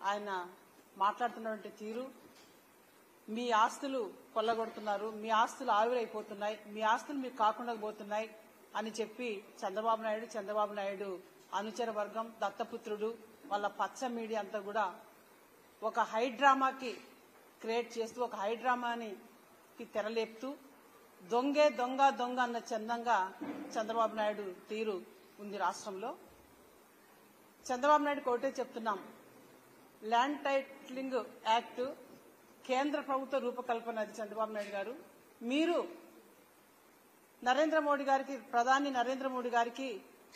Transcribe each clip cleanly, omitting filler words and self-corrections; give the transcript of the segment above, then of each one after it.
ఆయన మాట్లాడుతున్నటువంటి తీరు, మీ ఆస్తులు కొల్లగొడుతున్నారు, మీ ఆస్తులు ఆవిరైపోతున్నాయి, మీ ఆస్తులు మీకు కాకుండా పోతున్నాయి అని చెప్పి చంద్రబాబు నాయుడు అనుచర వర్గం, దత్తపుత్రుడు, వాళ్ళ పచ్చ మీడియా అంతా కూడా ఒక హైడ్రామాకి క్రియేట్ చేస్తూ, ఒక హైడ్రామాని తెరలేపుతూ దొంగే దొంగ దొంగ అన్న చందంగా చంద్రబాబు నాయుడు తీరు ఉంది రాష్ట్రంలో. చంద్రబాబు నాయుడుకి ఒకటే చెప్తున్నాం, ల్యాండ్ టైటిలింగ్ యాక్ట్ కేంద్ర ప్రభుత్వ రూపకల్పన. అది చంద్రబాబు నాయుడు గారు, మీరు ప్రధాని నరేంద్ర మోడీ గారికి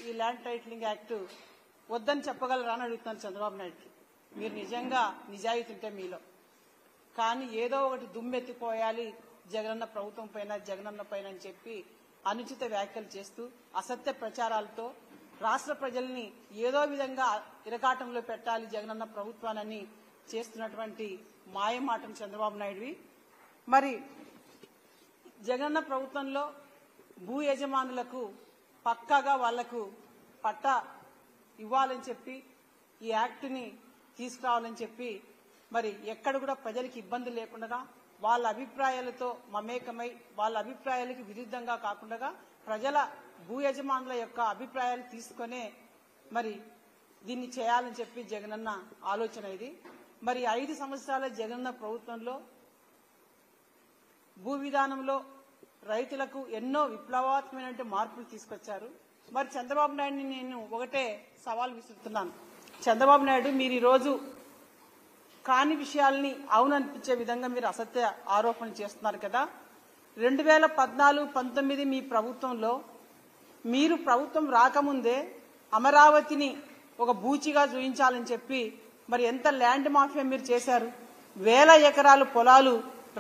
ఈ ల్యాండ్ టైటిలింగ్ యాక్ట్ వద్దని చెప్పగలరా అని అడుగుతున్నాను చంద్రబాబు నాయుడుకి. మీరు నిజంగా నిజాయితీ ఉంటే మీలో, కానీ ఏదో ఒకటి దుమ్మెత్తిపోయాలి జగనన్న ప్రభుత్వం పైన, జగనన్న పైన అని చెప్పి అనుచిత వ్యాఖ్యలు చేస్తూ అసత్య ప్రచారాలతో రాష్ట్ర ప్రజల్ని ఏదో విధంగా ఇరకాటంలో పెట్టాలి జగనన్న ప్రభుత్వాన్ని చేస్తున్నటువంటి మాయమాటం చంద్రబాబు నాయుడువి. మరి జగనన్న ప్రభుత్వంలో భూ యజమానులకు పక్కాగా వాళ్లకు పట్టా ఇవ్వాలని చెప్పి ఈ యాక్ట్ని తీసుకురావాలని చెప్పి మరి ఎక్కడ కూడా ప్రజలకు ఇబ్బంది లేకుండా వాళ్ళ అభిప్రాయాలతో మమేకమై వాళ్ళ అభిప్రాయాలకు విరుద్ధంగా కాకుండా ప్రజల భూ యజమానుల యొక్క అభిప్రాయాలు తీసుకునే మరి దీన్ని చేయాలని చెప్పి జగనన్న ఆలోచన ఇది. మరి 5 సంవత్సరాల జగనన్న ప్రభుత్వంలో భూ విధానంలో రైతులకు ఎన్నో విప్లవాత్మకమైన మార్పులు తీసుకొచ్చారు. మరి చంద్రబాబు నాయుడిని నేను ఒకటే సవాల్ విసురుతున్నాను. చంద్రబాబు నాయుడు, మీరు ఈరోజు కాని విషయాల్ని అవుననిపించే విధంగా మీరు అసత్య ఆరోపణలు చేస్తున్నారు కదా. 2014-19 మీ ప్రభుత్వంలో మీరు ప్రభుత్వం రాకముందే అమరావతిని ఒక బూచిగా చూయించాలని చెప్పి మరి ఎంత ల్యాండ్ మాఫియా మీరు చేశారు. 1000 ఎకరాలు పొలాలు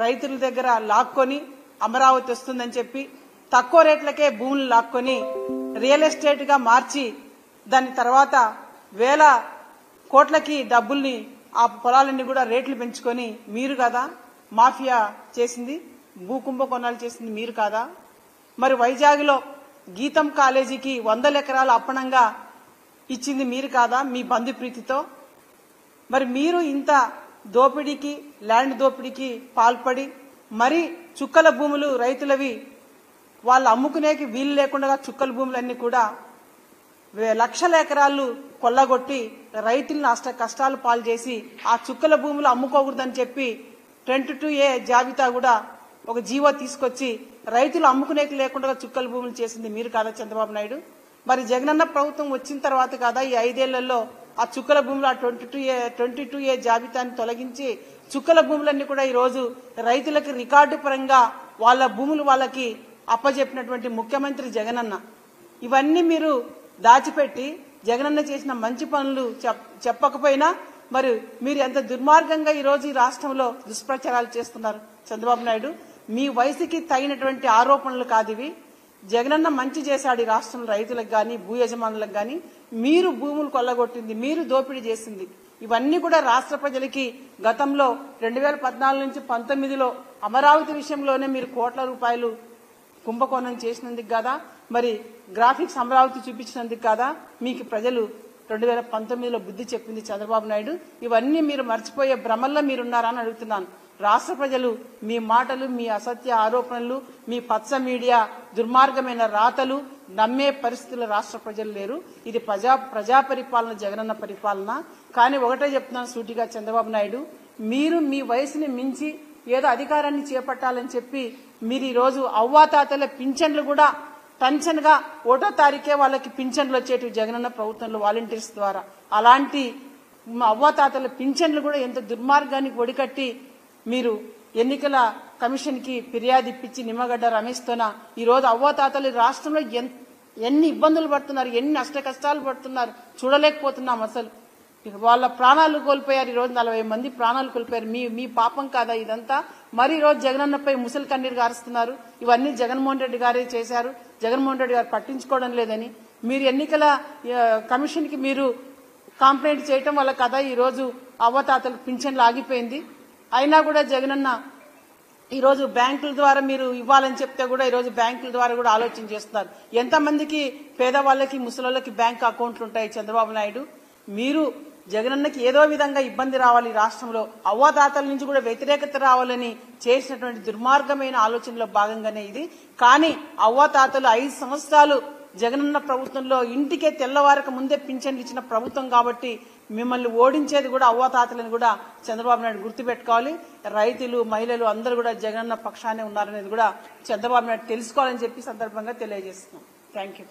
రైతుల దగ్గర లాక్కొని అమరావతి వస్తుందని చెప్పి తక్కువ రేట్లకే భూములు లాక్కొని రియల్ ఎస్టేట్ గా మార్చి దాని తర్వాత 1000 కోట్లకి డబ్బుల్ని ఆ పొలాలన్నీ కూడా రేట్లు పెంచుకొని మీరు కదా మాఫియా చేసింది, భూ కుంభకోణాలు చేసింది మీరు కాదా? మరి వైజాగ్లో గీతం కాలేజీకి 100 ఎకరాలు అప్పనంగా ఇచ్చింది మీరు కాదా మీ బంధు ప్రీతితో? మరి మీరు ఇంత దోపిడీకి, ల్యాండ్ దోపిడీకి పాల్పడి మరి చుక్కల భూములు రైతులవి వాళ్ళు అమ్ముకునేకి వీలు లేకుండా చుక్కల భూములన్నీ కూడా లక్షల ఎకరాలు కొల్లగొట్టి రైతులను కష్టాలు పాలు చేసి ఆ చుక్కల భూములు అమ్ముకోకూడదని చెప్పి 22A జాబితా కూడా ఒక జీవో తీసుకొచ్చి రైతులు అమ్ముకునేకి లేకుండా చుక్కల భూములు చేసింది మీరు కాదా చంద్రబాబు నాయుడు? మరి జగనన్న ప్రభుత్వం వచ్చిన తర్వాత కాదా ఈ 5 ఏళ్లలో ఆ చుక్కల భూములు ఆ 22A జాబితాని తొలగించి చుక్కల భూములన్నీ కూడా ఈ రోజు రైతులకు రికార్డు పరంగా వాళ్ళ భూములు వాళ్ళకి అప్పజెప్పినటువంటి ముఖ్యమంత్రి జగనన్న. ఇవన్నీ మీరు దాచిపెట్టి జగనన్న చేసిన మంచి పనులు చెప్పకపోయినా మరి మీరు ఎంత దుర్మార్గంగా ఈ రోజు ఈ రాష్ట్రంలో దుష్ప్రచారాలు చేస్తున్నారు చంద్రబాబు నాయుడు. మీ వయసుకి తగినటువంటి ఆరోపణలు కాదు ఇవి. జగనన్న మంచి చేశాడు ఈ రాష్ట్రంలో రైతులకు గాని భూ యజమానులకు గాని. మీరు భూములు కొల్లగొట్టింది, మీరు దోపిడీ చేసింది ఇవన్నీ కూడా రాష్ట్ర ప్రజలకి గతంలో 2014 నుంచి 19లో అమరావతి విషయంలోనే మీరు కోట్ల రూపాయలు కుంభకోణం చేసినందుకు కదా, మరి గ్రాఫిక్స్ అమరావతి చూపించినందుకు కదా మీకు ప్రజలు 2019లో బుద్ధి చెప్పింది చంద్రబాబు నాయుడు. ఇవన్నీ మీరు మర్చిపోయే భ్రమల్లో మీరున్నారా అని అడుగుతున్నాను. రాష్ట్ర ప్రజలు మీ మాటలు, మీ అసత్య ఆరోపణలు, మీ పచ్చ మీడియా దుర్మార్గమైన రాతలు నమ్మే పరిస్థితుల్లో రాష్ట్ర ప్రజలు లేరు. ఇది ప్రజా పరిపాలన, జగనన్న పరిపాలన. కానీ ఒకటే చెప్తున్నాను సూటిగా చంద్రబాబు నాయుడు, మీరు మీ వయసుని మించి ఏదో అధికారాన్ని చేపట్టాలని చెప్పి మీరు ఈ రోజు అవ్వాతాతల పింఛన్లు కూడా టెన్షన్ గా 1వ తారీఖే వాళ్ళకి పింఛన్లు వచ్చేటివి జగనన్న ప్రభుత్వంలో వాలంటీర్స్ ద్వారా. అలాంటి అవ్వాతాతల పింఛన్లు కూడా ఎంత దుర్మార్గానికి ఒడికట్టి మీరు ఎన్నికల కమిషన్ కి ఫిర్యాదు ఇప్పించి నిమ్మగడ్డ రమేష్తోన ఈ రోజు అవ్వాతాతలు రాష్ట్రంలో ఎన్ని ఇబ్బందులు పడుతున్నారు, ఎన్ని అష్ట కష్టాలు పడుతున్నారు చూడలేకపోతున్నాం. అసలు వాళ్ళ ప్రాణాలు కోల్పోయారు. ఈ రోజు 40 మంది ప్రాణాలు కోల్పోయారు. మీ పాపం కాదా ఇదంతా? మరి ఈ రోజు జగనన్నపై ముసలి కన్నీరు గారుస్తున్నారు. ఇవన్నీ జగన్మోహన్ రెడ్డి గారే చేశారు, జగన్మోహన్ రెడ్డి గారు పట్టించుకోవడం లేదని మీరు ఎన్నికల కమిషన్ కి మీరు కంప్లైంట్ చేయటం వల్ల కదా ఈ రోజు అవ్వతాతలు పింఛన్లు ఆగిపోయింది. అయినా కూడా జగనన్న ఈ రోజు బ్యాంకుల ద్వారా మీరు ఇవ్వాలని చెప్తే కూడా ఈ రోజు బ్యాంకుల ద్వారా కూడా ఆలోచన చేస్తున్నారు. ఎంతమందికి పేదవాళ్ళకి ముసలోళ్ళకి బ్యాంక్ అకౌంట్లు ఉంటాయి చంద్రబాబు నాయుడు? మీరు జగనన్నకి ఏదో విధంగా ఇబ్బంది రావాలి రాష్ట్రంలో, అవ్వాతాతల నుంచి కూడా వ్యతిరేకత రావాలని చేసినటువంటి దుర్మార్గమైన ఆలోచనలో భాగంగానే ఇది. కానీ అవ్వాతాతలు 5 సంవత్సరాలు జగనన్న ప్రభుత్వంలో ఇంటికే తెల్లవారక ముందే పింఛన్లు ఇచ్చిన ప్రభుత్వం కాబట్టి మిమ్మల్ని ఓడించేది కూడా అవ్వాతాతలను కూడా చంద్రబాబు నాయుడు గుర్తుపెట్టుకోవాలి. రైతులు, మహిళలు అందరూ కూడా జగనన్న పక్షానే ఉన్నారనేది కూడా చంద్రబాబు నాయుడు తెలుసుకోవాలని చెప్పి సందర్భంగా తెలియజేస్తున్నాం. Thank you.